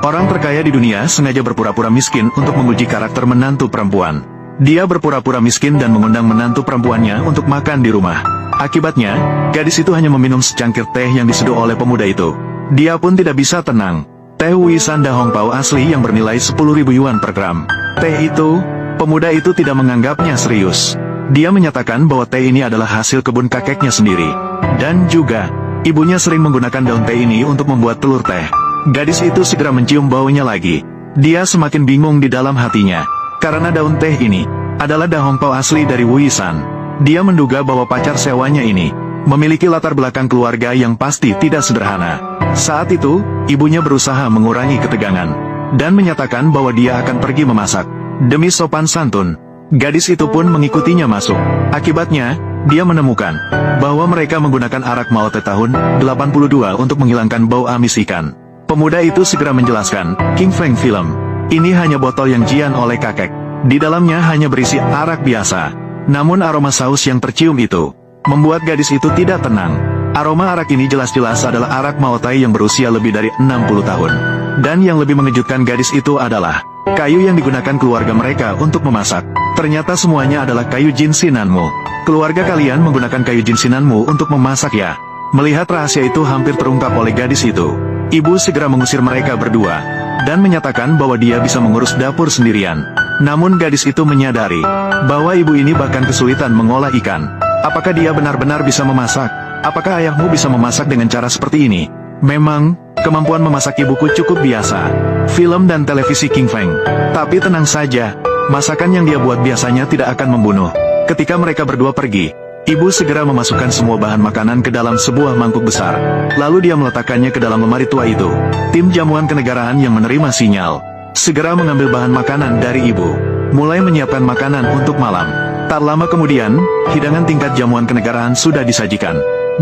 Orang terkaya di dunia sengaja berpura-pura miskin untuk menguji karakter menantu perempuan. Dia berpura-pura miskin dan mengundang menantu perempuannya untuk makan di rumah. Akibatnya, gadis itu hanya meminum secangkir teh yang diseduh oleh pemuda itu. Dia pun tidak bisa tenang. Teh Wuyisan Da Hongpao asli yang bernilai 10.000 yuan per gram. Teh itu, pemuda itu tidak menganggapnya serius. Dia menyatakan bahwa teh ini adalah hasil kebun kakeknya sendiri. Dan juga, ibunya sering menggunakan daun teh ini untuk membuat telur teh. Gadis itu segera mencium baunya lagi. Dia semakin bingung di dalam hatinya. Karena daun teh ini adalah Da Hongpao asli dari Wuyisan. Dia menduga bahwa pacar sewanya ini memiliki latar belakang keluarga yang pasti tidak sederhana. Saat itu, ibunya berusaha mengurangi ketegangan dan menyatakan bahwa dia akan pergi memasak. Demi sopan santun, gadis itu pun mengikutinya masuk. Akibatnya, dia menemukan bahwa mereka menggunakan arak maote tahun 82 untuk menghilangkan bau amis ikan. Pemuda itu segera menjelaskan, King Feng Film, ini hanya botol yang jian oleh kakek. Di dalamnya hanya berisi arak biasa. Namun aroma saus yang tercium itu membuat gadis itu tidak tenang. Aroma arak ini jelas-jelas adalah arak maotai yang berusia lebih dari 60 tahun. Dan yang lebih mengejutkan gadis itu adalah kayu yang digunakan keluarga mereka untuk memasak. Ternyata semuanya adalah kayu jinsinanmu. Keluarga kalian menggunakan kayu jinsinanmu untuk memasak ya. Melihat rahasia itu hampir terungkap oleh gadis itu, ibu segera mengusir mereka berdua dan menyatakan bahwa dia bisa mengurus dapur sendirian. Namun gadis itu menyadari bahwa ibu ini bahkan kesulitan mengolah ikan. Apakah dia benar-benar bisa memasak? Apakah ayahmu bisa memasak dengan cara seperti ini? Memang, kemampuan memasak ibuku cukup biasa. Film dan televisi King Feng. Tapi tenang saja, masakan yang dia buat biasanya tidak akan membunuh. Ketika mereka berdua pergi, ibu segera memasukkan semua bahan makanan ke dalam sebuah mangkuk besar. Lalu dia meletakkannya ke dalam lemari tua itu. Tim jamuan kenegaraan yang menerima sinyal segera mengambil bahan makanan dari ibu, mulai menyiapkan makanan untuk malam. Tak lama kemudian, hidangan tingkat jamuan kenegaraan sudah disajikan.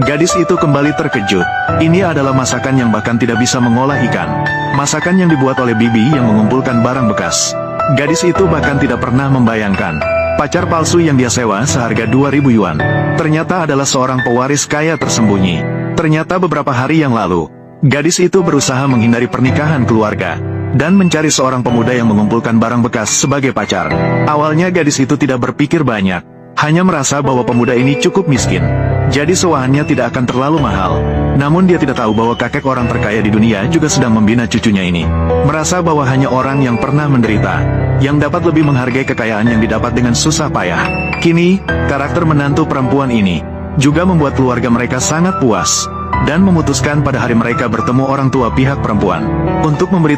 Gadis itu kembali terkejut. Ini adalah masakan yang bahkan tidak bisa mengolah ikan. Masakan yang dibuat oleh bibi yang mengumpulkan barang bekas. Gadis itu bahkan tidak pernah membayangkan pacar palsu yang dia sewa seharga 2.000 yuan ternyata adalah seorang pewaris kaya tersembunyi. Ternyata beberapa hari yang lalu, gadis itu berusaha menghindari pernikahan keluarga dan mencari seorang pemuda yang mengumpulkan barang bekas sebagai pacar. Awalnya gadis itu tidak berpikir banyak, hanya merasa bahwa pemuda ini cukup miskin, jadi sewaannya tidak akan terlalu mahal. Namun dia tidak tahu bahwa kakek orang terkaya di dunia juga sedang membina cucunya ini. Merasa bahwa hanya orang yang pernah menderita yang dapat lebih menghargai kekayaan yang didapat dengan susah payah. Kini, karakter menantu perempuan ini juga membuat keluarga mereka sangat puas dan memutuskan pada hari mereka bertemu orang tua pihak perempuan untuk memberitahu